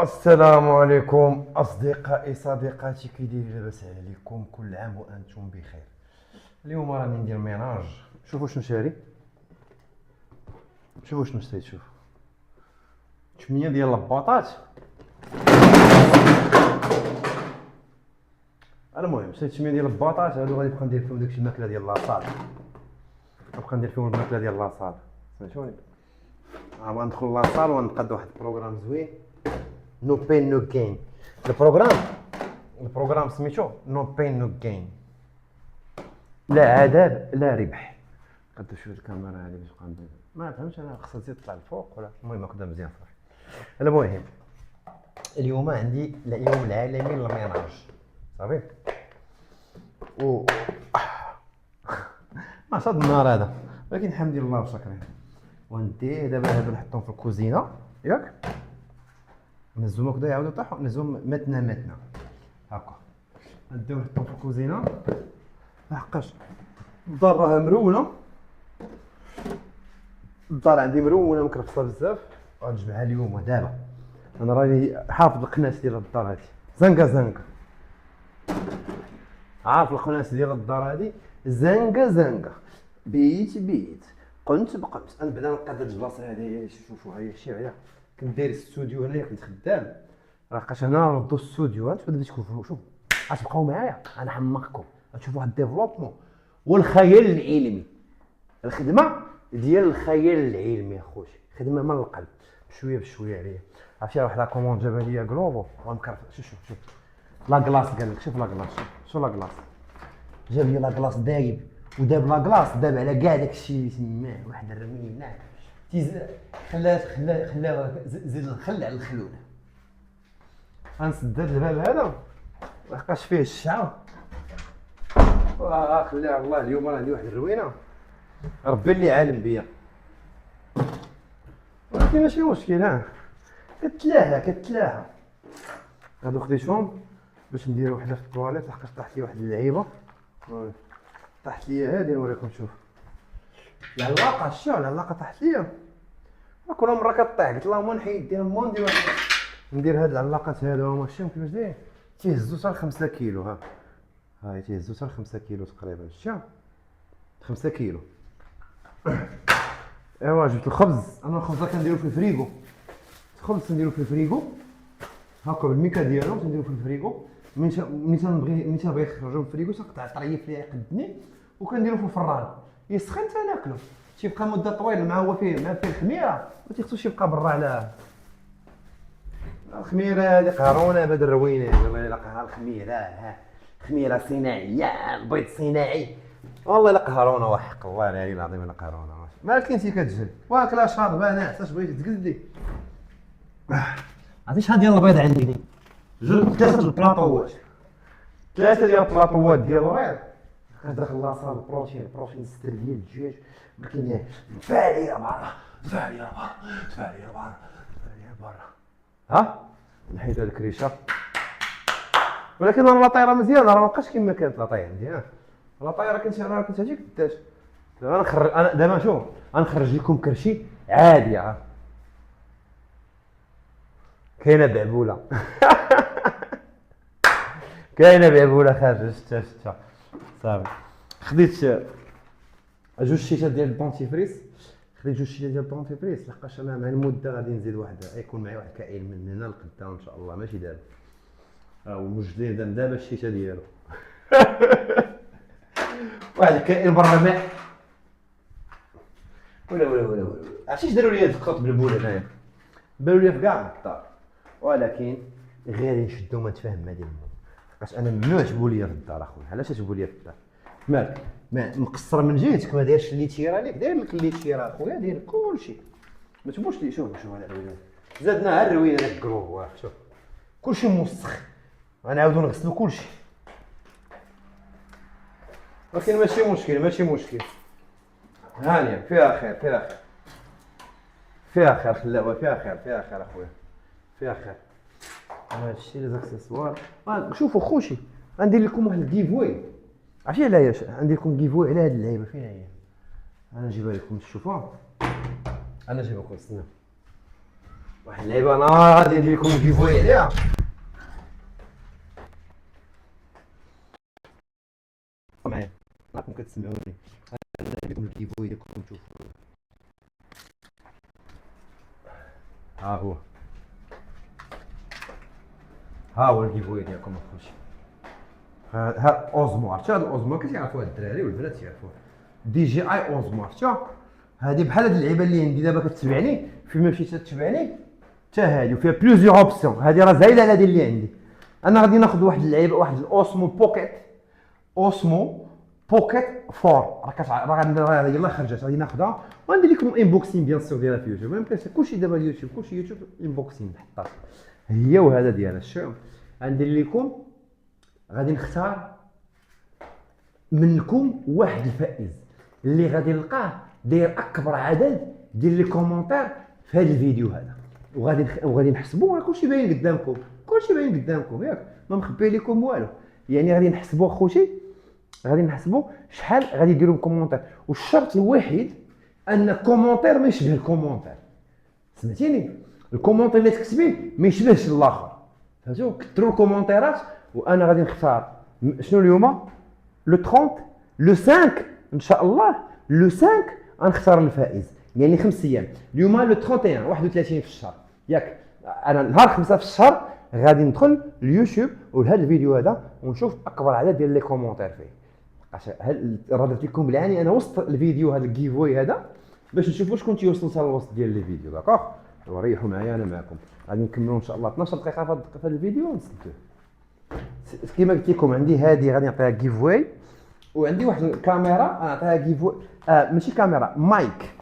السلام عليكم أصدقائي صديقاتي، كي دايرين؟ لاباس عليكم؟ كل عام وأنتم بخير. اليوم راني ندير ميناج. شوفوا شنو شاري، شوفوا شنو شريت. شوف 8 ديال الباطات. المهم شريت 8 ديال الباطات. هادو غادي نبقى ندير فيهم داكشي الماكله ديال لاصال، نبقى ندير فيهم الماكله ديال لاصال. سمعتوني؟ غادي ندخل لاصال ونقاد واحد البروغرام زوين، نو بين نو جين. البروغرام سميتو نو بين نو جين، لا عذاب لا ربح. قد شوف الكاميرا هذه باش نبقى ما فهمتش انا، خصها تزيد تطلع الفوق ولا المهم هكذا مزيان صافي. المهم اليوم عندي اليوم العالمي للميناج صافي، و نشاط النهار هذا، ولكن الحمد لله وشكرا. ونديه دابا هادو نحطهم في الكوزينه ياك، نهزهم هكذا يعاودوا يطيحوا، نهزهم متنا هكا، نديو نحطهم في الكوزينه. لحقاش الدار راها مرونه، الدار عندي مرونه مكرفصه بزاف، غنجمعها اليوم دابا. انا راني حافظ القناس ديال الدار هادي، زنقه عارف القناس ديال الدار هادي، زنقه بيت قنت بقنت. انا بعدا نقاد هاد البلاصه هادي، شوفوا هاي شي عيا كنت داير الاستوديو هنايا، كنت خدام. لحقاش هنا ردوا الاستوديوهات، تبدا تشوفوا شوف غتبقاو معايا انا حمقكم، غتشوفوا واحد الديفلوبمون والخيال العلمي. الخدمه ديال الخيال العلمي اخوتي، خدمه من القلب بشويه عليا. عرفتي واحد لا كوموند جابها ليا غلوبو ومكرف. شوف لا كلاص، قال لك شوف لا كلاص، شوف لا كلاص، جاب لي لا كلاص دايب، وداب لا كلاص داب على كاع داكشي اللي تماه، واحد الرمينه خلا زيد الخل على الخلونه. غنسد هاد الباب هذا لحقاش فيه الشعر، خليها الله. اليوم راه عندي واحد الروينه، ربي اللي عالم بيا، ولكن ماشي مشكل. ها كتلاها هادو خديتهم باش ندير وحده في الطواليت، لحقاش طاحت لي واحد اللعيبه، طاحت لي هادي نوريكم. شوف العلاقه، شتو العلاقه طاحت لي، كل مره كطيح. قلت اللهم نحيد ديال ندير ندير هاد العلاقات هادو. هما شتيهم كيفاش داير، تيهزو حتى 5 كيلو. هاي تيهزو حتى 5 كيلو تقريبا، شتي 5 كيلو. ايوا جبت الخبز، انا الخبز كنديرو في الفريغو، الخبز كنديرو في الفريغو هكا بالميكا ديالو، كنديرو في الفريغو. ملي تنبغي نخرجو من الفريغو تنقطع طريف ليه يقدني، وكنديرو في الفران يسخن تناكلو. تيبقى مده طويله مع هو فيه الخميره، ما تيخصوش يبقى برا على الخميره هذه. قهرونا بهاد الروينه، والله الا قهر الخميره، خميره صناعيه، البيض صناعي، والله الا قهرونا وحق الله العلي العظيم الا قهرونا. ما كنتي كتجل واكله شاربه ناعس، اش بغيتي تقلدي؟ عرفتي شحال ديال البيض عندي؟ ثلاثه البلاطوات، ثلاثه ديال البلاطوات ديال البيض. داخل لاصال بروتين ستر ديال الدجاج، ولكن فاريه برا. ها نحيد هاد الكريشه، ولكن انا لاطيره مزيان، راه مابقاش كيما كانت لاطيره مزيان. لاطيره كنت هاديك داش. انا دابا شوف غنخرج لكم كرشي عادي. كاينه بعبوله كاينه بعبوله خارجه، شتا صافي. خديت جوج شيشات ديال البونتيفريس، لحقاش انا مع المده غادي نزيد واحد، يكون معايا واحد كائن من هنا لقدام ان شاء الله، ماشي دابا. ها هو مجدد دابا الشيشه ديالو واحد الكائن برا الماء. ولا عرفتي اش داروا لي هاد الخط بالبوله هنايا؟ بانوا لي في كاع الدار، ولكن غير نشدو ما نتفاهم مع ديال لحقاش انا ممنوع تجيبوا لي في الدار اخويا. علاش تجيبوا لي في الدار؟ مالك ما مقصر من جهتك، ما دايرش اللي تيرا لك، داير لك اللي تيرا اخويا، داير كلشي. ما تبوش لي. شوف هذا الروينه، زادنا ها الروينه داك الكروب، شوف كلشي موسخ، غنعاودو نغسلو كلشي. ولكن ماشي مشكل هانيه، فيها خير خلاوه، فيها خير اخويا، فيها خير. هادشي لي زاكسيسوار. شوفوا خوشي، غندير لكم واحد الكيفوي. عرفتي علاش غندير لكم كيفوي على هاد اللعيبه؟ فين هي؟ انا نجيبها لكم تشوفوها، انا نجيبها لكم. استنى واحد اللعيبه انا غادي ندير لكم كيفوي عليها. معايا راكم كتسمعوني، ندير لكم الكيفوي ديالكم تشوفوا. ها هو، ها هو الكيفوي ديالكم اخوتي. ها اوزمو، عرفتي هاد الاوزمو كتعرفوها الدراري والبنات تعرفوها، دي جي اي اوزمو عرفتها. هادي بحال هاد اللعيبه اللي عندي دابا كتبعني، فيما مشيت تتبعني حتى هادي، وفيها بليزيور اوبسيون. هادي راه زايده على هادي اللي عندي. انا غادي ناخذ واحد اللعيبه، واحد الاوسمو بوكيت، اوسمو بوكيت 4، راه يلاه خرجت، غادي ناخذها وغندير لكم انبوكسين بيان سور ديالها في يوتيوب. ما يمكنش كلشي دابا اليوتيوب، كلشي يوتيوب انبوكسين حطات هي، وهذا ديالها الشوم. غندير لكم، غادي نختار منكم واحد الفائز اللي غادي نلقاه داير اكبر عدد ديال لي كومونتير في هذا الفيديو هذا، وغادي نحسبوا. كلشي باين قدامكم، كلشي باين قدامكم ياك، ما مخبي لكم والو. يعني غادي نحسبوا اخوتي، غادي نحسبوا شحال غادي يديروا كومونتير، والشرط الوحيد ان كومونتير ما يشبه الكومونتير. سمعتيني؟ الكومونتير اللي تكتبيه ما يشبهش الاخر، فهمتوا؟ كثروا الكومونتيرات. وانا غادي نختار شنو اليوم لو 30 لو 5 ان شاء الله، لو 5 غنختار الفائز. يعني 5 ايام، اليوم لو 31 31 في الشهر ياك. انا نهار 5 في الشهر غادي ندخل اليوتيوب ولهذا الفيديو هذا ونشوف اكبر عدد ديال لي كومونتير فيه. هل راه درت لكم بالعاني انا وسط الفيديو هذا الكيفوي هذا باش نشوفوا شكون تيوصل حتى الوسط ديال الفيديو. داكوغ، وريحوا معايا انا معكم. غادي نكملوا ان شاء الله 12 دقيقه في هذا الفيديو ونسدوه. كما قلت لكم عندي هذه غادي نعطيها كيفوي، وعندي واحد الكاميرا نعطيها كيفوي. ماشي كاميرا، مايك،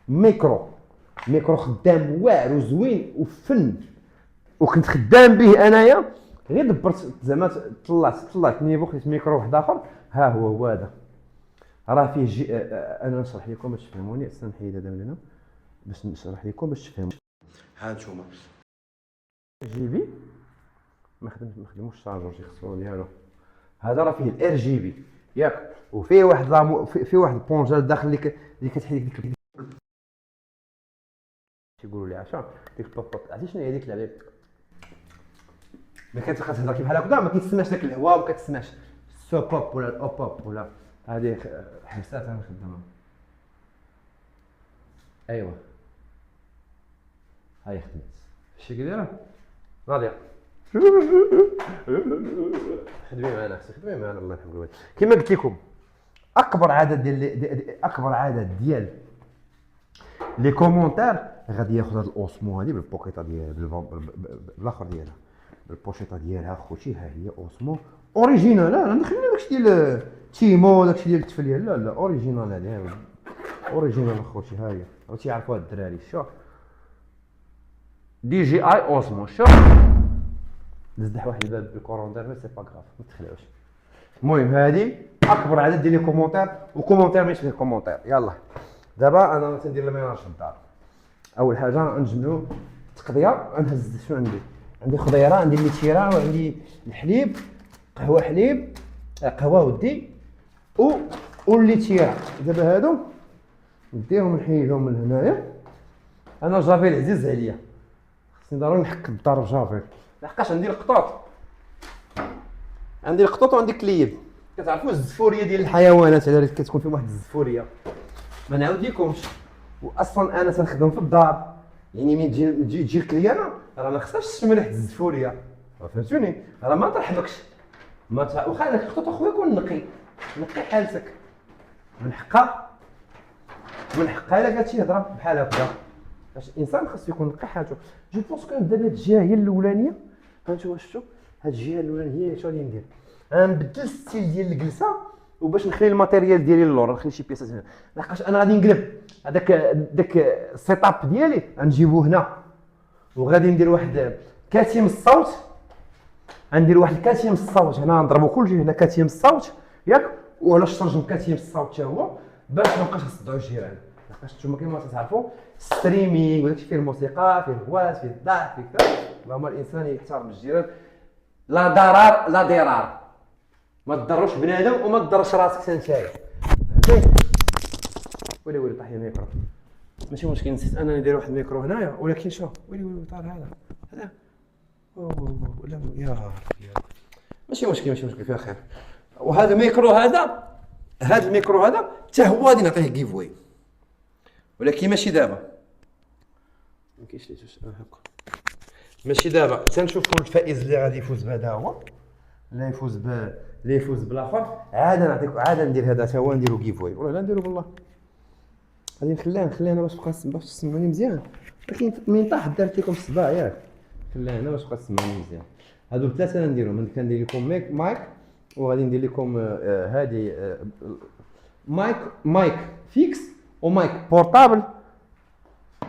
ميكرو خدام واعر وزوين وفن، وكنت خدام به انايا. غير دبرت زعما طلعت نيفو، خديت ميكرو واحد اخر. ها هو هذا، راه فيه انا نشرح لكم باش تفهموني. اصلا نحيد هذا من هنا باش نشرح لكم باش تفهموا. ها انتوما جيبي ما خدموش الشارجور تيخصو ديالو. هذا راه فيه الار جي بي ياك، وفيه واحد فيه واحد البونجال داخل اللي كتحيد ديك تيقولوا لي عشا ديك البوب. عرفتي شنو هي ديك اللعبه؟ ما كتهضر كي بحال هكذا، ما كيتسمعش داك الهواء، ما كتسمعش سو بوب ولا الاو بوب ولا هذه حسات انا خدامها. ايوا هاي خدمت شي كديرها راضيه. خدمي معنا اختي، خدمي معنا الله يرحم الوالدين. كما قلت لكم اكبر عدد ديال لي كومونتير غادي ياخذ هذا الاوسمو هذه بالبوكيطه ديال بالاخر ديالها، بالبوشيطه ديالها خوتي. ها هي اوسمو اوريجينال، لا ندخل داكشي ديال تيمو، داكشي ديال التفليل، لا اوريجينال هذه، اوريجينال اخوتي. ها هي راه تيعرفوها الدراري. شوف دي جي اي اوسمو. شوف نزدح واحد الباب بالكورونتير مي سي با غراف، ما تخلعوش. المهم هذه اكبر عدد ديال لي كومونتير، وكومونتير ماشي كومونتير. يلا دابا انا تندير الميناج في الدار. اول حاجه نجمعوا التقضيه. نهز شنو عندي خضيره، عندي الليتيرا، وعندي الحليب، قهوه حليب، قهوه ودي والليتيرا. دابا هادو نديرهم نحيدهم من هنايا. انا جافيل عزيز عليا، خصني ضروري نحك الدار بجافيل لحقاش عندي القطوط وعندي كليب. كتعرفوا الزفوريه ديال الحيوانات على كتكون فيهم واحد الزفوريه ما نعاود لكمش. واصلا انا تنخدم في الدار، يعني من تجي الكليانه راه ما خصهاش تشم ريحه الزفوريه، فهمتوني؟ راه ما ترحمكش. واخا داك الخطوط اخويا كون نقي حالتك من حقها الا قالت شي هضره بحال هكذا. باش الانسان خاصو يكون نقي حالته. جو بونس كو دابا هاد الجهه هي الاولانيه، فهمتوا؟ شفتوا هاد الجهه الاولانيه هي شنو غادي ندير؟ غنبدل الستيل ديال الجلسه، وباش نخلي الماتيريال ديالي للور نخلي شي بياسات هنا، لحقاش انا غادي نقلب داك السيت اب ديالي غنجيبو هنا، وغادي ندير واحد كاتيم الصوت. غندير واحد الكاتيم الصوت هنا، نضربو كلشي هنا كاتيم الصوت ياك، وعلاش ترجم كاتيم الصوت حتى هو باش ما بقاش نصدعوا الجيران. لحقاش نتوما كيما تعرفوا ستريمينغ وداكشي فيه الموسيقى، فيه الهواس، فيه الضحك، فيه كذا. اللهم الانسان يحترم الجيران، لا ضرر لا ضرار. ما تضرش بنادم وما تضرش راسك انت نتايا، فهمتي؟ ويلي طاح لي الميكرو. ماشي مشكل، نسيت انني ندير واحد الميكرو هنايا، ولكن شوف ويلي طار هذا ولا يا ربي ماشي مشكل فيها خير. وهذا الميكرو هذا الميكرو هذا حتى هو غادي نعطيه كيف واي، ولكن ماشي دابا، ما كاينش لي هكا ماشي دابا. تنشوفوا الفائز اللي غادي يفوز بهذا هو، لا يفوز بالاخر، عاد نعطيك عاد ندير هذا حتى هو نديرو كيف واي، والله لا نديرو بالله. غادي نخليها هنا باش تسمعوني مزيان، ولكن من طاح درت لكم الصباع ياك، خليها هنا باش تبقى تسمعوني مزيان. هادو ثلاثه نديرهم، كندير لكم مايك، وغادي ندير لكم هذه مايك فيكس ومايك بورطابل،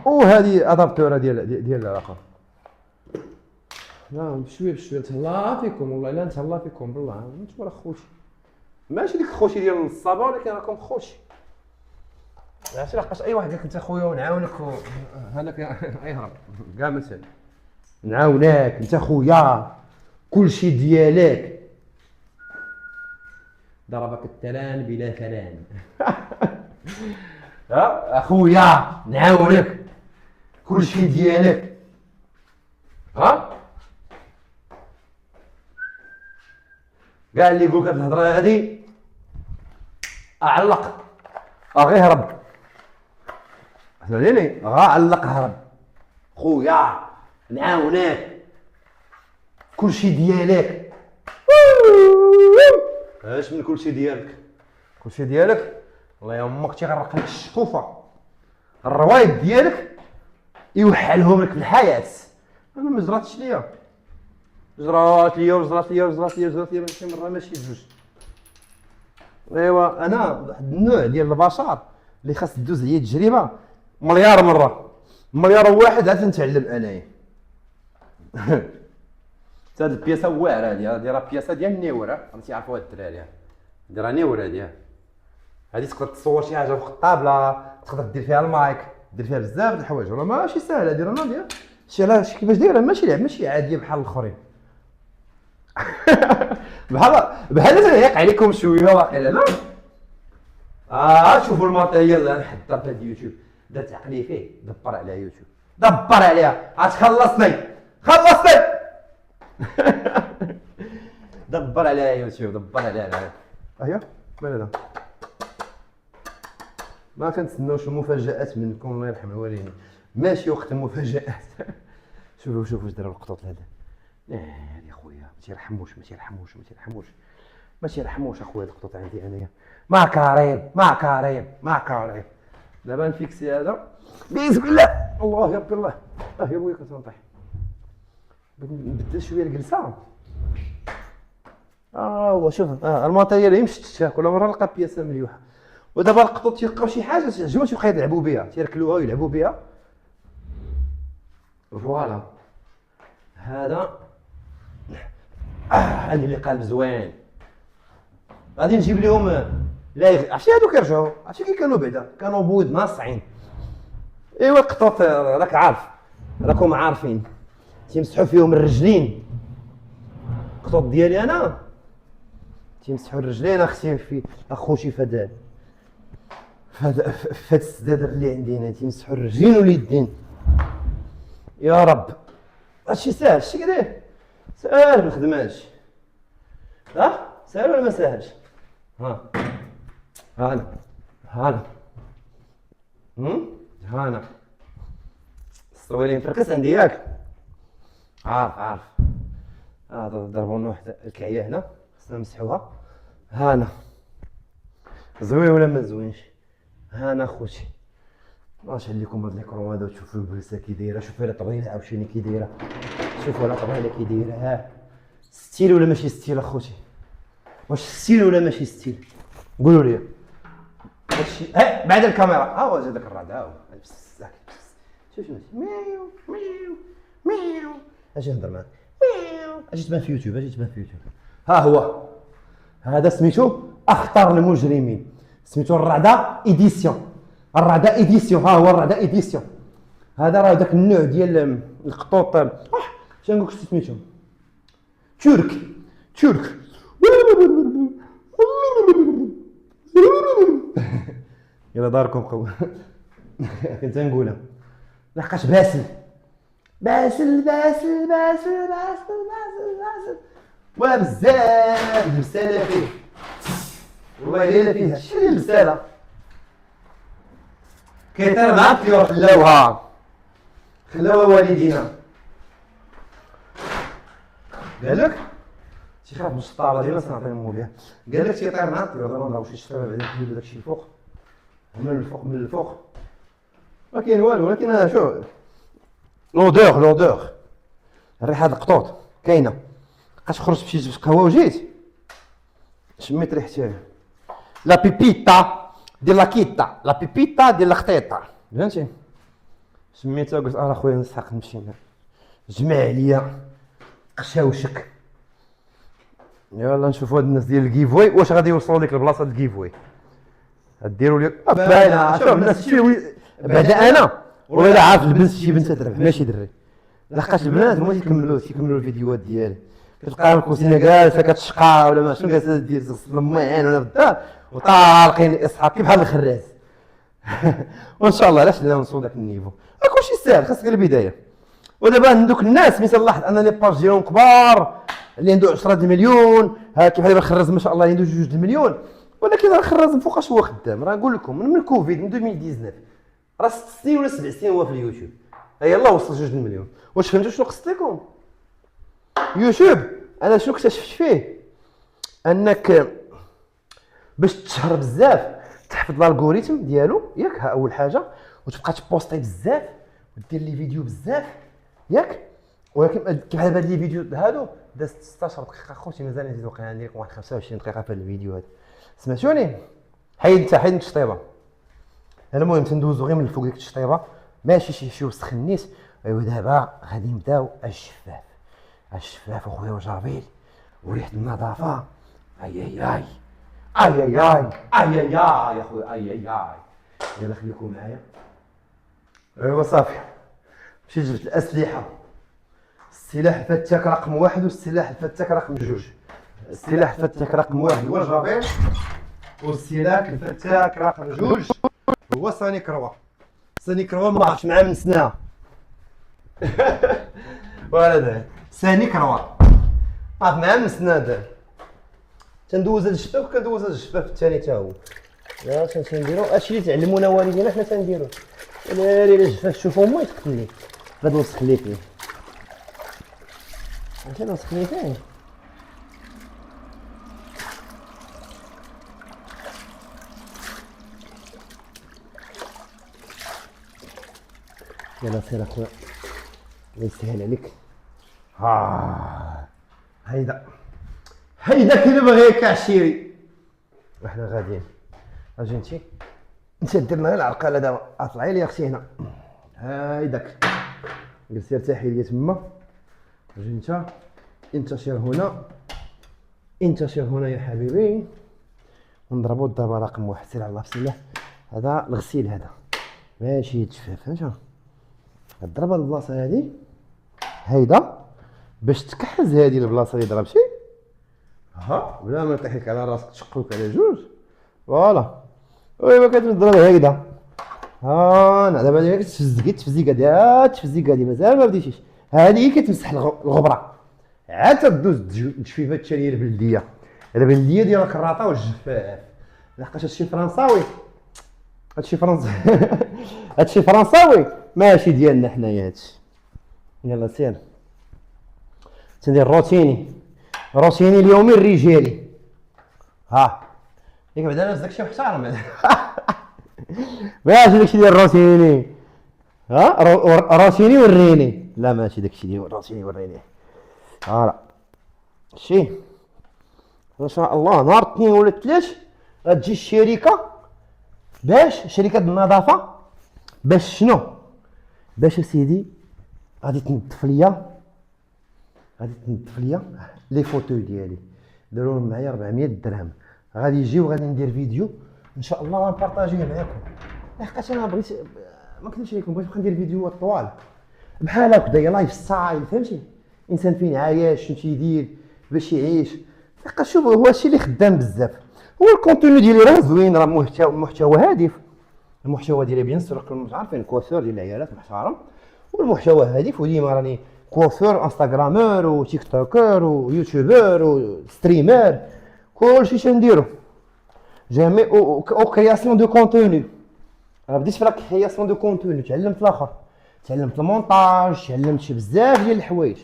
وهذه ادابتور ديال الاخر. لا بشويه تهلا فيكم، والله لا نتهلا فيكم بالله، نتوما راه خوتي، ماشي ديك الخوشي ديال الصبا، ولكن راكم خوشي. عرفتي لقاش اي واحد قالك انت خويا ونعاونك هذاك يهرب كاع مثلا، نعاونك انت خويا كلشي ديالك، ضربك التلان بلا ثلان. ها اخويا نعاونك كلشي ديالك. ها كاع اللي يقولك هاد الهضره هادي اعلق غير هرب، فهمتيني؟ علق هرب. خويا نعاونك كلشي ديالك. اش من كلشي ديالك؟ كلشي ديالك الله يا امك تيغرق لك الشقوفه، الروايد ديالك يوحلهم لك في الحياه. انا ما جراتش ليا، جرات ليا ماشي مره ماشي جوج. ايوا انا واحد النوع ديال البشر اللي خاص دوز عليا التجربه مليار مره، مليار واحد عاد نتعلم انايا. هاد البياسه واعره هادي راه بياسه ديال النيور، فهمتي عرفوها الدراري، هادي راه نيور هادي تقدر تصور شي حاجه فوق الطابله، تقدر دير فيها المايك، دير فيها بزاف د الحوايج، راه ماشي ساهله هادي، راه ناضيه شي علاش كيفاش دايره، ماشي لعب ماشي عاديه بحال الاخرين. بحال تنهيق عليكم شويه واقيلا لا. شوفوا الماتيريال اللي حضرت هاد يوتيوب، درت عقلي فيه، دبر على يوتيوب، دبر عليها، خلصني دبر على يوتيوب، دبر عليها. ايوا مال هذا ما كنتسناوش المفاجآت منكم، الله يرحم الوالدين، ماشي وقت المفاجآت. شوفوا واش داروا القطوط هذا. يا خويا ما تيرحموش اخويا القطوط عندي انايا، ما كاريم. دابا نفيكسي هذا بسم الله، الله يا ربي الله. يا بويا كنطيح، نبدل شويه الجلسه. هو شوف الماتيريال يمشي كل مره نلقى بياسه مليوحه، ودابا القطوط تيلقاو شي حاجه تعجبهم تيبقاو يلعبوا بها، تيركلوها ويلعبوا بها. فوالا هذا عندي اللي قالب زوين، غادي نجيب لهم لا عرفتي هادو كيرجعوا، عرفتي كي كانوا بعدا كانوا بويض ناصعين. ايوا القطوط راك عارف، راكم عارفين تيمسحوا فيهم الرجلين. القطوط ديالي انا تيمسحوا الرجلين اختي في اخوتي فهاد السدادر اللي عندي هنا، تيمسحوا الرجلين واليدين. يا رب هادشي ساهل، هادشي كدير ساهل الخدمه هادشي، ساهل ولا ما ساهلش؟ هانا الصويلين فركس عندي ياك، عارف ضربوا لنا واحد الكعيه هنا خصنا نمسحوها. هانا زوين ولا ما زوينش؟ هانا خوتي نشعل لكم هاد ليكرون هذا وتشوفوا البلسه كي دايره، شوفوا لا طبيله عاوتاني كي دايره، شوفوا لا طبيله كي دايره. ستيل ولا ماشي ستيل اخوتي؟ واش ستيل ولا ماشي ستيل؟ قولوا لي. هادشي بعد الكاميرا هو جا داك الرعد، هو بزاف شوف ميو اجي نهضر معاك اجي تبان في يوتيوب، ها هو هذا سميتو اخطر المجرمين، سميتو الرعدة ايديسيون، ها هو الرعدة ايديسيون. هذا راه داك النوع ديال القطوط شنو نقولك سميتو ترك يلا داركم قوي. كنت نقولها لحقاش باسل باسل باسل باسل باسل باسل باسل وبزاف المسالة فيه والله إلا فيها شري المسالة كيطير مع الطيور خلاوها والدينا قال لك شي خاف من الشطاره ديالنا سنعطيهم بها قال لك تيطير مع الطيور دابا نضربو شي شطاره بعدا نحيدو داكشي الفوق من الفوق ما كاين والو ولكن هذا شو لودور الريحه د القطوط كاينه بقاش خرجت بشي جبت قهوه وجيت شميت ريحتها لا بيبيتا ديال لاكيتا لا بيبيتا ديال الخطيطه فهمتي سميتها قلت خويا نسحق نمشي جمع عليا قشاوشك يلا نشوفوا هاد الناس ديال الكيفوي واش غادي يوصلوا لك البلاصه ديال الكيفوي ديروا لي باينه شوف الناس شي بعدا انا ولا عارف البنت شي بنت تربح ماشي دري لحقاش البنات هما تيكملوا الفيديوهات ديالي كتلقاهم كوسينه جالسه كتشقى ولا ما شنو جالسه دير المعين ولا بالدار وطالقين اصحاب كي بحال الخراز وان شاء الله علاش لا نوصلوا داك النيفو كلشي ساهل خاصك البدايه ودابا عندك الناس مثلا لاحظ ان لي باج ديالهم كبار اللي عنده 10 المليون ها كيف دابا خرز ما شاء الله عنده 2 المليون ولكن راه خرز من فوقاش هو خدام راه نقول لكم من الكوفيد من 2019 راه 6 سنين ولا 7 سنين هو في اليوتيوب يلاه وصل 2 المليون واش فهمتوا شنو قصت لكم يوتيوب انا شنو اكتشفت فيه انك باش تشهر بزاف تحفظ الالغوريثم ديالو ياك ها اول حاجه وتبقى تبوستي بزاف ودير لي فيديو بزاف ياك ولكن كيف هاد لي فيديو هادو داز 16 دقيقه خوتي مازال نزيد وقيلا ندير لكم واحد 25 دقيقه في هاد الفيديو هذا سمعتوني حيد التشطيبه المهم تندوزو غير من الفوق ديك التشطيبه ماشي شي وسخ النيس ايوا دابا غادي نبداو الشفاف اخويا وجابيل وريحه النظافه اي اخويا يلا خليكم معايا ايوا صافي مشيت جبت الاسلحه السلاح الفتاك رقم 1 والسلاح الفتاك رقم 2 السلاح الفتاك رقم 1 هو جابيل والسلاح الفتاك رقم 2 هو سانيكروا ما عرفتش معاه من سنه ولا سانيكروا عرف معاه من سنه دابا تندوز هاد الشفاف وكندوز هاد الشفاف الثاني حتى هو لا تنديرو هادشي اللي تعلمونا والدينا حنا تنديرو لا الجفاف تشوفوا ما يتقتلني هاد الوسخ اللي فيه عرفتي الوسخ اللي فيه يلا سير اخويا الله يسهل عليك هيدا كي بغيك عشيري وحنا غاديين اجي انت درنا العرقله دابا اطلعي لي اختي هنا هايداك جلسي ارتاحي ليا تما اجي انتشر هنا يا حبيبي ونضربوا الضربه رقم 1 سير على الله بسم الله هذا الغسيل هذا ماشي يتشفى فهمت الضربه البلاصه هذه هيدا باش تكحز هذه البلاصه اللي ضربتي بلا ما يطيح لك على راسك تشقوك على جوج فوالا ويما كتضرب هكذا انا دابا هذه التفزيقه دي مازال ما بديتيش هذه كتمسح الغبره عاد تدوز التجفيفات الثانيه البلديه ديال الكراطه والجفاف لحقاش هادشي فرنساوي ماشي ديالنا حنايا هادشي يلا سير تندير روتيني اليومي الرجالي ياك بعدا ناس داكشي محترم ماشي داكشي ديال الروتيني روتيني وريني لا ماشي داكشي ديال الروتيني وريني لا شي ان شاء الله نهار 2 ولا 3 غتجي الشركه شركه النظافه باش شنو باش سيدي غادي تنظف ليا لي فوتو ديالي داروهم معايا 400 درهم غادي يجيو غادي ندير فيديو ان شاء الله غنبارطاجيه معاكم لحقاش انا بغيت ما كنتش لكم بغيت نبقى ندير فيديوهات طوال بحال هكذا لايف ستايل فهمتي انسان فين عايش شنو تيدير باش يعيش لحقاش شوف هو الشيء اللي خدام بزاف هو الكونتوني ديالي راه زوين راه محتوى هادف المحتوى ديالي بيان سور راكم عارفين كوافير ديال العيالات محترم، والمحتوى هادف، وديما راني كوافير انستغرامور وتيك توكر ويوتيوبر وستريمر، كلشي تنديرو جامي او كرياسيون دو كونتوني. انا بديت في لا كرياسيون دو كونتوني، تعلمت الاخر، تعلمت المونتاج، تعلمت بزاف ديال الحوايج.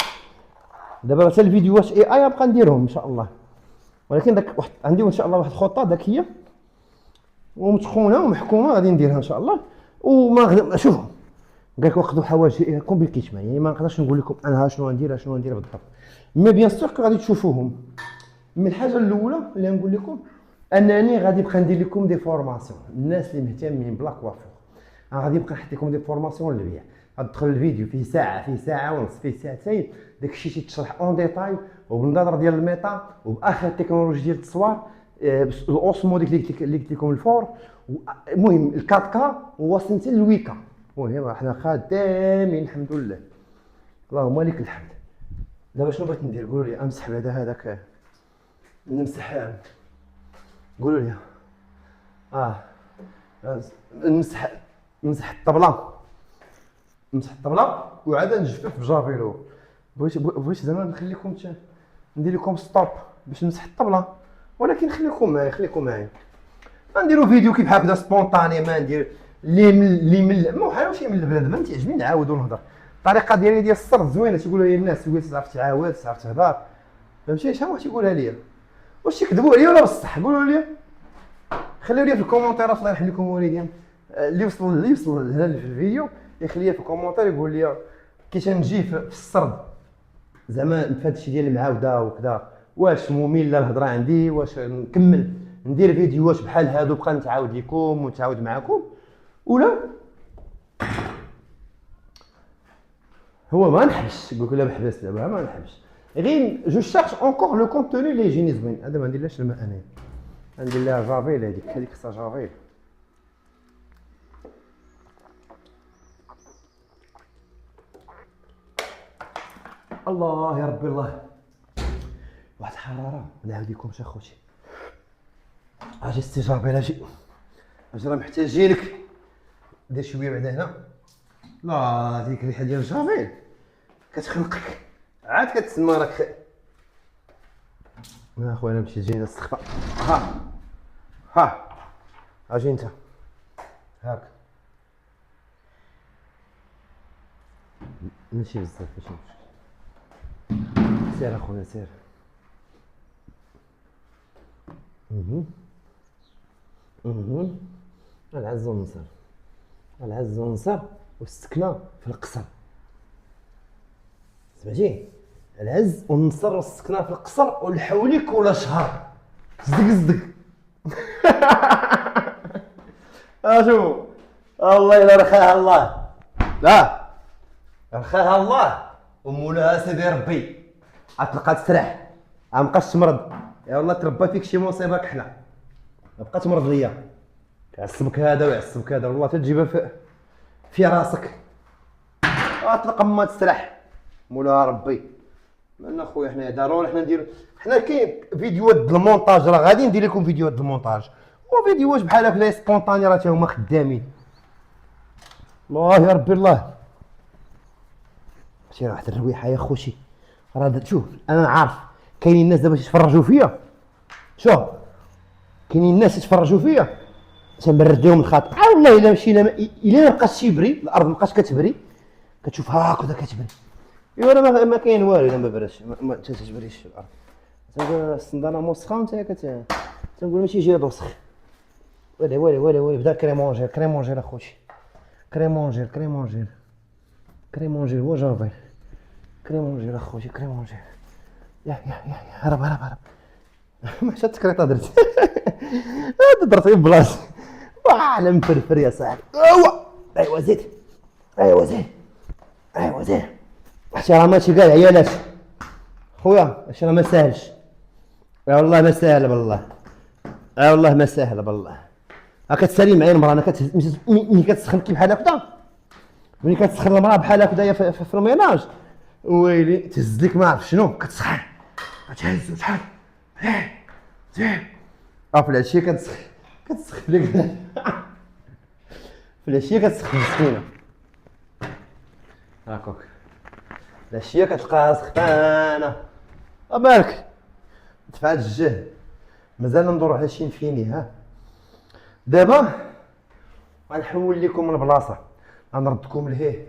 دابا حتى الفيديوهات اي نبقى نديرهم ان شاء الله، ولكن داك واحد عندي ان شاء الله واحد الخطه ذكيه ومتخونه ومحكومه غادي نديرها ان شاء الله. وما شوفوا قال لك وقتو حوايج كومبليكيت معايا، يعني ما نقدرش نقول لكم انا شنو ندير بالضبط، مي بيان سور غادي تشوفوهم. من الحاجه الاولى اللي نقول لكم انني غادي نبقى ندير لكم دي فورماسيون. الناس اللي مهتمين بلا كوافور انا غادي نبقى نحط لكم دي فورماسيون للبيع. غتدخل الفيديو فيه ساعه، فيه ساعه ونص، فيه ساعتين، داكشي تيتشرح اون ديتاي وبالنظر ديال الميتا وباخر التكنولوجيا ديال التصوير، الاوسمو ديك اللي قلت لكم الفور، المهم الكاتكا وواصلين حتى للويكا. المهم حنا خادامين الحمد لله، اللهم لك الحمد. دابا شنو بغيت ندير؟ قولوا لي. امسح بعدا هذاك، نمسح، قولوا لي. نمسح الطبله، نمسح الطبله وعاد نجفف بجافيلو. بغيت زعما نخليكم ندير لكم ستوب باش نمسح الطبله، ولكن خليكم معايا. غنديروا فيديو كيف هكذا سبونطاني، ما ندير اللي من ما حاولش من البلاد، ما تعجبني نعاود ونهضر. الطريقه ديالي ديال السرد زوينه، تيقولوا لي الناس تقول تعرف تعاود، تعرف تهضر، فهمتي شحال واحد تيقولها لي. واش تكذبوا عليا ولا بصح؟ قولوا لي، خليو لي في الكومونتيرات الله يرحم لكم والديا. اللي وصل لهنا في الفيديو يخلي لي في الكومونتير يقول لي كي تنجي في السرد زعما في هذا الشيء ديال المعاوده وكذا، واش ممله الهضره عندي، واش نكمل ندير فيديوهات بحال هادو بقى نتعاود لكم ونتعاود معكم، ولا هو ما نحبش نقول لك لا بحبس دابا ما نحبش، غير جو شارش اونكور لو كونتوني اللي يجيني زوين. هذا ما نديرلاش الماء انايا، ندير لها جافيل، هذيك خصها جافيل. الله يا ربي الله، واحد الحراره نعاود لكمش اخوتي. اجي استجابه، اجي راه محتاجينك. دير شويه بعدا هنا، لا ديك الريحه ديال الجافيل كتخنقك، عاد كتسمى راك يا خويا. نمشي جينا السخفه، ها اجي انت هاك، ماشي بزاف ماشي مشكل. سير اخويا سير. العز والنصر، العز والنصر والسكنه في القصر. سمعتي؟ العز والنصر والسكنه في القصر والحوليك ولا شهر صدق شوف الله الا رخاها الله، لا رخاها الله ومولاها سيدي ربي غتبقى تسرح، ما بقاش تمرض. يا والله تربى فيك شي مصيبه كحله، ما بقى تمرض ليا. يعصبك هذا ويعصبك هذا، والله تجيبها في راسك غتبقى ما تسرح مولاها ربي. من خويا حنا ضروري حنا نديرو، حنا كاين فيديوهات د المونتاج، راه غادي ندير لكم فيديوهات د المونتاج وفيديوهات بحال هكا سبونطاني، راه هما خدامين. الله يا ربي الله. شي واحد الرويحه يا خوتي، راه شوف انا عارف كاينين الناس دابا تتفرجوا فيا، شوف كاينين الناس يتفرجوا فيا تنبرد لهم الخاطر. والله الا مشينا الا ما بقاش تيبري الارض، ما بقاش كتبري، كتشوف هكذا كتبري. ايوا راه ما كاين والو الا ما براش، ما تتبريش الارض. تنقول الصندانه موسخه وانت تنقول ماشي جايب وسخ. ولا بدا كريمونجير اخوتي، كريمونجير هو جافيل، كريمونجير اخوتي كريمونجير. يا هرب ما حتى التكريطه درت درت غير بلاصه على مفرفر يا صاحبي. ايوا زيد حتى راه ماشي كاع عيالات خويا، اش راه ما ساهلش. والله ما ساهله بالله، والله ما ساهله بالله. كتسالي معايا المراه، انا ملي كتسخن كي بحال هكذا، ملي كتسخن المراه بحال هكذايا في الميناج، ويلي تهز لك ما عرف شنو، كتسخن كتهز وشحال زين في العشيه كتسخن لك في العشيه كتسخن السخينه هاكوك، العشيه كتلقاها سخانه ابارك دفعت الجهد. مازال ندورو على شي انفيني. ها دابا غنحول لكم البلاصه، غنردكم لهيه.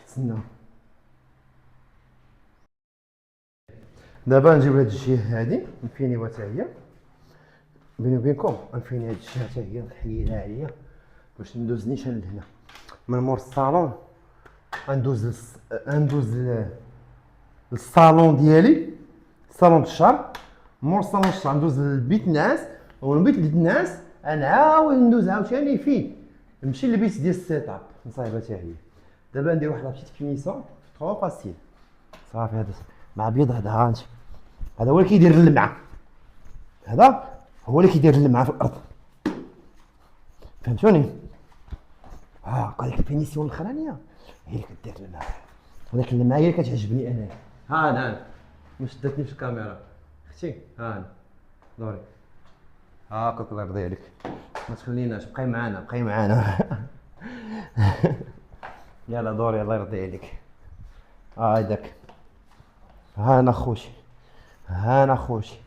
تسناو دابا نجيب هاد الجهه هادي انفيني حتى هي، بيني وبينكم غنفيني هاد الجهه حتى هي نحيدها عليا باش ندوز نيشان لهنا. من مور الصالون غندوز للصالون ديالي، صالون الشعر. مور صالون الشعر ندوز للبيت الناس، ومن بيت الناس نعاود ندوز عاوتاني فين نمشي للبيت ديال السيتاب نصايبها حتى هي. دابا ندير واحد لابيت فينيسون ترو فاسيل صافي. هذا مع بيض هذا انت، هذا هو اللي كيدير اللمعه، هذا هو اللي كيدير اللمعه في الارض، فهمتوني؟ قال لك الفينيسيون الاخرانيه هي اللي كدير اللمعه، ولكن اللمعه هي اللي كتعجبني انا. ها انا ما شدتني في الكاميرا اختي، ها انا دوري هاكاك الله يرضي عليك، ما تخليناش، بقاي معانا بقاي معانا. يلا دوري الله يرضي عليك. هايداك، ها انا خوشي، ها انا خوشي،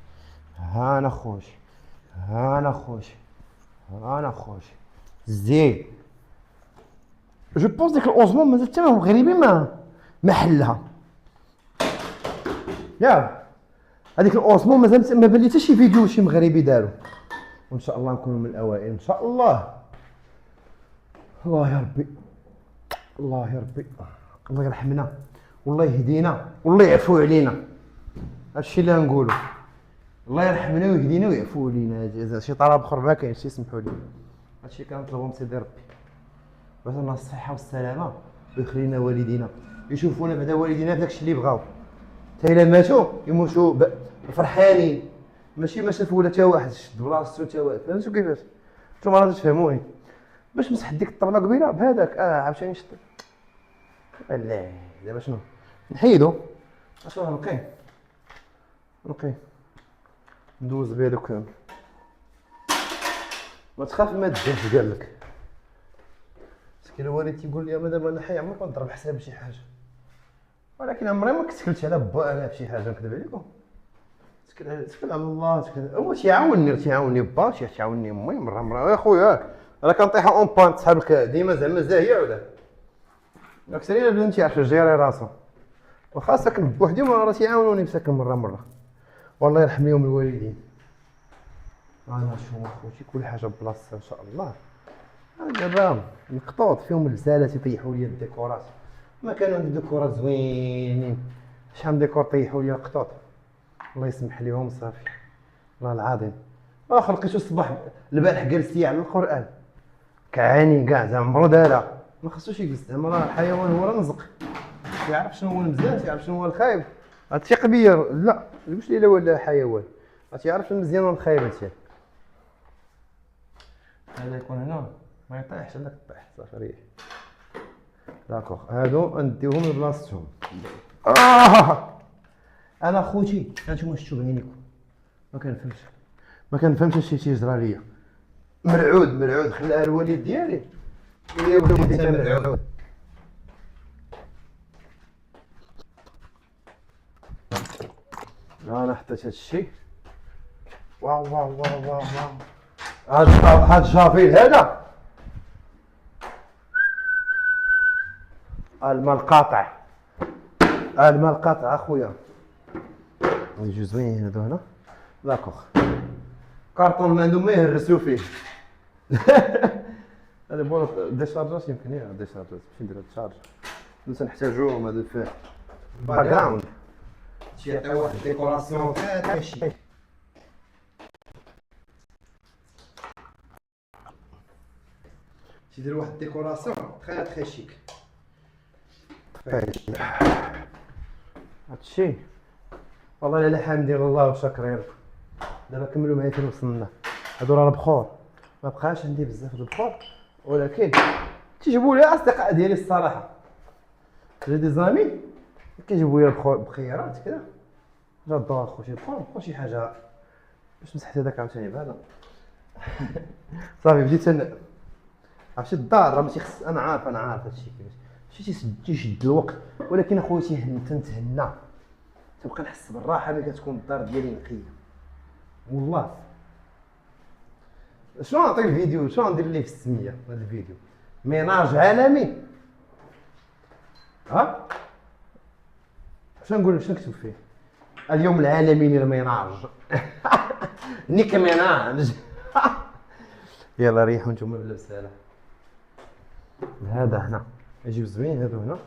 ها انا خوشي، ها انا خوشي، ها انا خوشي زين. جو بونس ديك الاوزمون مازال حتى المغربي ما حلها ياك. هذيك الاوزمون مازال ما بان لي حتى شي فيديو شي مغربي دارو، وان شاء الله نكونوا من الاوائل ان شاء الله. الله يا ربي، الله يا ربي، الله يرحمنا والله يهدينا والله يعفو علينا. هادشي اللي غنقولو، الله يرحمنا ويهدينا ويعفو علينا. شي طلب اخر ما كاينش، يسمحوا لي. هادشي كنطلبو من سيدي ربي باش لنا الصحه والسلامه، ويخلينا والدينا يشوفونا بعدا والدينا في داكشي اللي بغاو، حتى الا ماتوا يموتوا فرحانين، ماشي ما شافوا لا تا واحد شد بلاصتو تا واحد. فهمتوا كيفاش؟ نتوما راه تفهموني. باش مسحت ديك الطبله قبيله بهذاك عاوتاني شد. لا دابا شنو نحيدو؟ اشنو نقي ندوز بها دوك. ما تخاف ما تديرش قال لك. مسكين الوالد تيقول لي دابا انا حي عمرك ما نضرب حساب شي حاجه، ولكن عمري ما كتكلت على با انا بشي حاجه، نكذب عليكم. تكل على الله، هو تيعاوني با، تيعاوني امي مره يا خويا. راه كنطيحو اون بانت صحابك ديما زعما زاهيه ولا اكثرين البنات تيعرف جيري راسو، واخا ساكن بوحدي راه تيعاونوني مساكن مره. والله يرحم ليهم الوالدين. انا شوف خوتي كل حاجه بلاصتها ان شاء الله. دابا القطوط فيهم الرساله تيطيحوا لي الديكورات، ما كانوا عندي ديكورات زوينين، شحال من ديكور طيحوا لي القطوط، الله يسمح ليهم صافي. والله العظيم خلقيتو الصباح البارح جلست على القران كعاني كاع زعما عمرو دارها، ما خصوش يجلس زعما راه الحيوان هو رزق، يعرف شنو هو المزيان يعرف شنو هو الخايب. تيق بيا لا واش ليله ولا حيوان، تيعرف المزيان والخايب. هذا يكون هنا ما يطيحش، عندك طيح صافي ريح. داكوغ هادو نديوهم لبلاصتهم. انا خوتي هانتوما شفتوا بعينيكم، ما كنفهمش هادشي تيجرى ليا. مرعود خلاها الوالد ديالي هي وليت انا مرعود. انا حطيت هادشي. واو هاد الجافيل هذا الماء القاطع اخويا. يجوا زوين هادو هنا داكوغ. كارطون ما عندهم ما يهرسوا فيه. هذا بون ديشارجاج يمكن يا ديشارجاج باش ندير هاد الشارج دوز نحتاجوهم هادو فيه باك جراوند تيعطيو واحد ديكوراسيون تري شيك. تيدير واحد ديكوراسيون تري شيك. هادشي والله الا حامد الله وشاكرين. دابا كملوا معايا فين وصلنا. هادو راه البخور، ما بقاش عندي بزاف د البخور، ولكن تيجيبوا لي اصدقاء ديالي الصراحه، جا دي زامي كيجيبوا لي البخور بخيارات كذا. جادور خوشي البخور شي حاجه باش مسحت هذاك عاوتاني بهذا. صافي بديت عرفتي الدار راه ماشي خص، انا عارف هادشي كيفاش ماشي تيشد الوقت، ولكن اخويا تنتهنى، تبقى نحس بالراحه ملي كتكون الدار ديالي نقيه والله. شنو نعطي الفيديو، شنو ندير ليه في السميه هذا الفيديو؟ ميناج عالمي. ها شنو نقول، شنو نكتب فيه؟ اليوم العالمي للميناج. نيك ميناج. يلا ريحوا نتوما بلا بساله. هذا هنا يجيو زوين، هادو هنا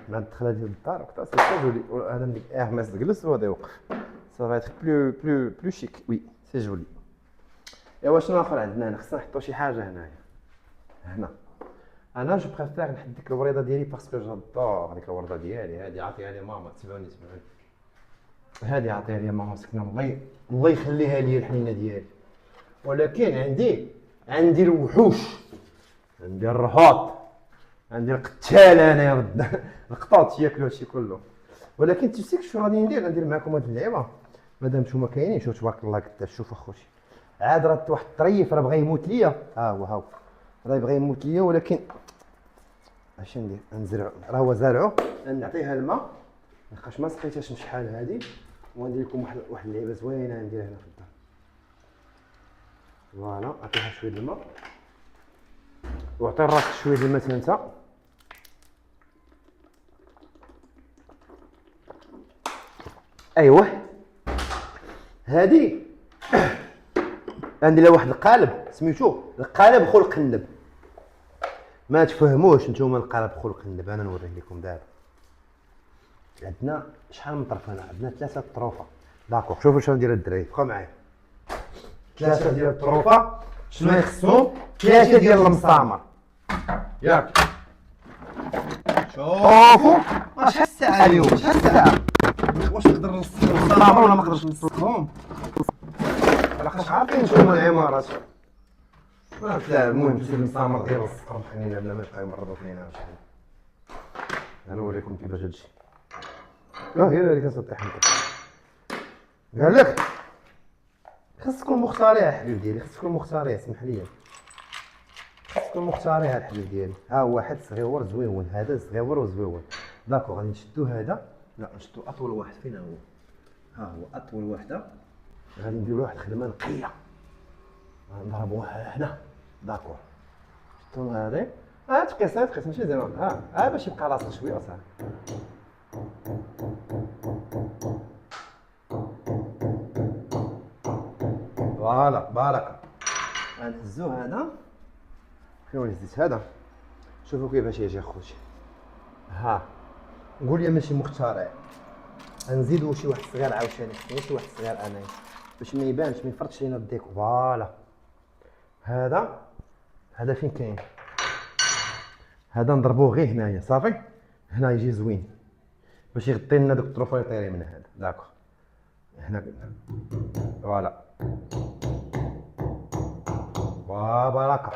مع الدخله ديال الدار وقتها سي جولي. هذا اللي اغمس جلس وهذا يوقف، سا فا اتر بلو شيك. وي سي جولي. ايوا شنو اخر عندنا هنا؟ خصنا نحطو شي حاجه هنايا. هنا انا جو بريفير نحط ديك الوريضه ديالي باسكو جادور ديك الورده ديالي. هادي عطيها لي ماما، تسمعوني هادي عطيها لي ماما سكنه، الله يخليها لي الحنينه ديالي. ولكن عندي الوحوش، عندي الرهاط، عندي القتال انايا. القطاط ياكلوا هادشي كله. ولكن تسيك شنو غادي ندير معكم هاد اللعيبه مادام نتوما كاينين. شوف تبارك الله قداش، شوف اخوتي عاد راه واحد الطريف راه بغى يموت ليا. هو راه يبغى يموت ليا، ولكن اش ندير؟ نزرعو، راه هو زارعو، نعطيها الماء لحقاش ما سقيتهاش من شحال هادي. وندير لكم واحد اللعيبه زوينه نديرها هنا في الدار. فوالا عطيها شويه الماء، وعطي راسك شويه الماء انت. ايوه هادي عندي لها واحد القالب سميتو القالب خلق النب. ما تفهموش نتوما القالب خلق النب، انا نوريه لكم دابا. عندنا شحال من طرف هنا؟ عندنا 3 طروفه. داكوغ شوفوا شنو ندير الدراري، بقاو معايا. 3 ديال الطروفه. شنو يخصهم؟ 3 ديال المسامر. ياك شوفوا شحال الساعه اليوم، شحال الساعه؟ واش نقدر نص المسامر ولا ما نقدرش نصهم؟ لحقاش عارفين نتوما العمارات. لا المهم نشوف المسامر ديال الصقر محنين بلا ما يبقى يمرضوا فينا شحال. انا نوريكم كيفاش هادشي. هي اللي كتطيح انت. قال لك خاص تكون مختاريها الحبيب ديالي، خاص تكون مختاريها، اسمح لي خاص تكون مختاريها الحبيب ديالي. ها هو واحد صغيور زويون، هذا صغيور وزويون. داكو غادي نشدو هذا، لا نشدو اطول واحد. فين هو؟ ها هو اطول وحده. غادي نديرو واحد الخدمه نقيه، نضربوها هنا. داكور شفتو هادي؟ تقيس ماشي زعما باش يبقى لاصق شويه وصافي. فوالا بارك. غنهزو هذا. فين وين هزيت هذا؟ شوفوا كيفاش يجي اخوتي. قول لي ماشي مخترع. غنزيدو شي واحد صغير عاوتاني، شي واحد صغير انايا باش ما يبانش، ما يفرطش لينا الديكو. فوالا هذا فين كاين؟ هذا نضربوه غير هنايا صافي. هنا يجي زوين باش يغطي لنا دوك الطروفه يطيري من هذا. داكو هنا فوالا وبركه.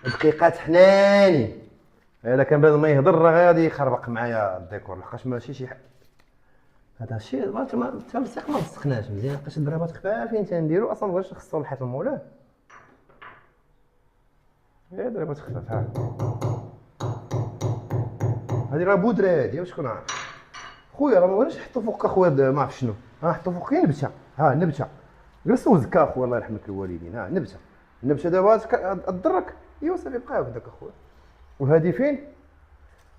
دقيقات حناني. الا كان بدا ما يهضر راه غادي يخربق معايا الديكور، لحقاش ماشي شي هذا الشيء ما تمسك ما مسخناش مزيان، لحقاش الضربات خفافين تنديرو اصلا مبغاش نخصو الحيط المولاه. غير ضربات خفاف. هادي راه بودره هادي، وشكون عارف خويا راه مابغيناش نحطو فوق اخويا ما عرف شنو. حطو فوق غير نبته. نبته. جلس وزكا اخويا الله يرحمك الوالدين. نبته دابا تضرك. ايوا صافي بقى هكذاك اخويا. وهادي فين؟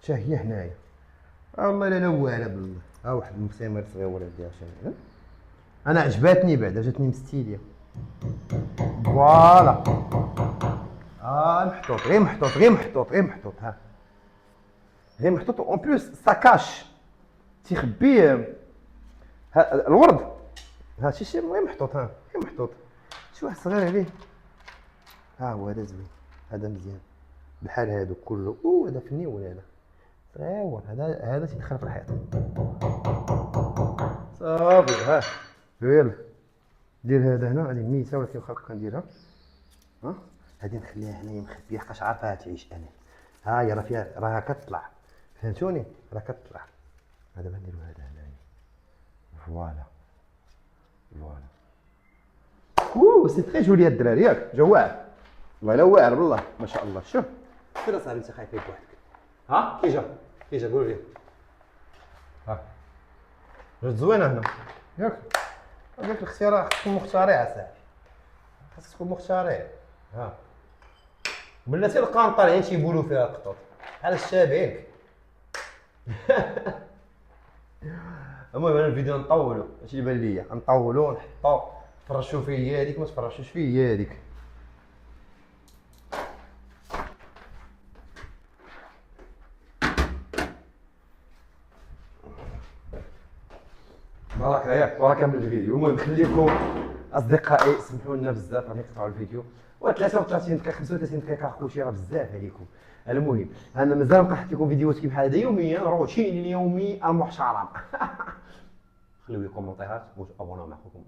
حتى هي هنايا. والله الا نواله بالله. واحد المسامير صغيور ديال شنو. انا عجباتني بعدا، جاتني مستيليه. فوالا محطوط غير محطوط غير محطوط اون بلوس ساكاش تيخبيه الورد. شي غير محطوط. غير محطوط شي واحد صغير عليه. هو هذا زوين، هذا مزيان بحال هادو كله. هذا فني ولا هذا صغيور. هذا تيدخل في الحيط صافي. يلا دير هذا هنا. هذه ميته ولكن واخا كنديرها. هذه نخليها هنايا مخبيه حقاش عارفها تعيش انا. هي راه فيها، راه كتطلع. فهمتوني؟ راه كتطلع. دابا نديرو هذا هنايا. فوالا سي تري جولي الدراري. ياك جواع. والله لا واعر بالله ما شاء الله. شوف فين صاحبي انت خايف بوحدك؟ ها كي جا قول لي. ها جات زوينه هنا ياك. قلت لك الاختيار خصك تكون مختارع اصاحبي، خصك تكون مختارع. ها بلاتي القان طالعين تيبولوا فيها القطوط بحال الشابين. المهم انا الفيديو نطولو، هادشي اللي بان ليا نطولو نحطو تفرشوا فيه هي هذيك ما تفرشوش فيه هي هذيك. بارك ياك بارك كامل الفيديو. المهم خليكم اصدقائي سمحوا لنا بزاف غادي نقطعوا الفيديو، و 33 دقيقه 35 دقيقه اخوتي راه بزاف عليكم. المهم انا مازال نبقى نحط لكم فيديوهات كيف هذا يوميا، روتين اليومي المحترم. خليو لي كومونتيرات وابوناو مع خوكم.